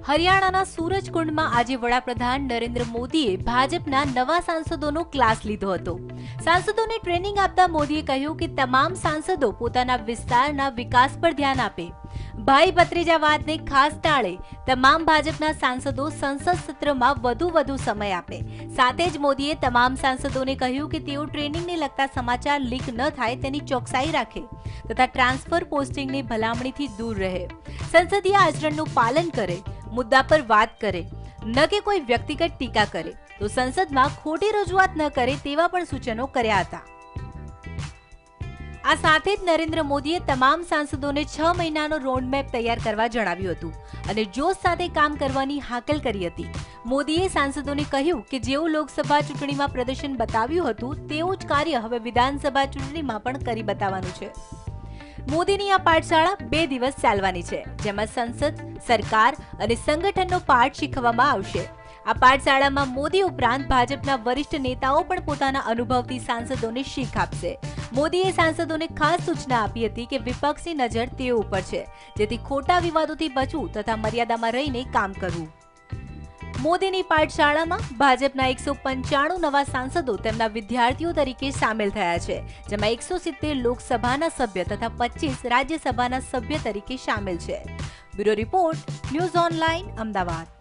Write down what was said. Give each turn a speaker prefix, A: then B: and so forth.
A: હરિયાણાના સૂરજકુંડમાં આજે વડાપ્રધાન નરેન્દ્ર મોદીએ ભાજપના નવા સાંસદોનો ક્લાસ લીધો હતો। સાંસદોને ટ્રેનિંગ આપતા મોદીએ કહ્યું કે તમામ સાંસદો પોતાના વિસ્તારના વિકાસ પર ધ્યાન આપે। ભાઈ ભત્રીજાવાદને ખાસ ટાળે। તમામ ભાજપના સાંસદો સંસદ સત્રમાં વધુ સમય આપે। સાથે જ મોદીએ તમામ સાંસદોને કહ્યું કે તેઓ ટ્રેનિંગને લગતા સમાચાર લીક ન થાય તેની ચોકસાઈ રાખે તથા ટ્રાન્સફર પોસ્ટિંગની ભલામણીથી દૂર રહે। સંસદીય આચરણનું પાલન કરે, મુદ્દા પર વાત કરે, ન કે કોઈ વ્યક્તિગત ટીકા કરે તો સંસદમાં ખોટી રજૂઆત ન કરે તેવા પણ સૂચનો કર્યા હતા। આ સાથે જ નરેન્દ્ર મોદીએ તમામ સાંસદોને 6 મહિનાનો રોડમેપ તૈયાર કરવા જણાવ્યું હતું અને જોશ સાથે કામ કરવાની હાકલ કરી હતી। મોદીએ સાંસદોને કહ્યું કે જેવું લોકસભા ચૂંટણીમાં પ્રદર્શન બતાવ્યું હતું તેવું જ કાર્ય હવે વિધાનસભા ચૂંટણીમાં પણ કરી બતાવવાનું છે। મોદીની આ પાઠશાળા 2 દિવસ ચાલવાની છે, જેમાં સંસદ, સરકાર અને સંગઠનનો પાઠ શીખવવામાં આવશે। આ પાઠશાળામાં મોદી ઉપરાંત ભાજપના વરિષ્ઠ નેતાઓ પણ પોતાના અનુભવથી સાંસદોને શીખ આપશે। મોદીએ સાંસદોને ખાસ સૂચના આપી હતી કે વિપક્ષની નજર તેઓ ઉપર છે, જેથી ખોટા વિવાદોથી બચવું તથા મર્યાદામાં રહીને કામ કરવું। મોદીની પાઠશાળામાં ભાજપના 195 નવા સાંસદો તેમના વિદ્યાર્થીઓ તરીકે સામેલ થયા છે, જેમાં 170 લોકસભાના સભ્ય તથા 25 રાજ્યસભાના સભ્ય તરીકે સામેલ છે। Bureau report, news online, Ahmedabad.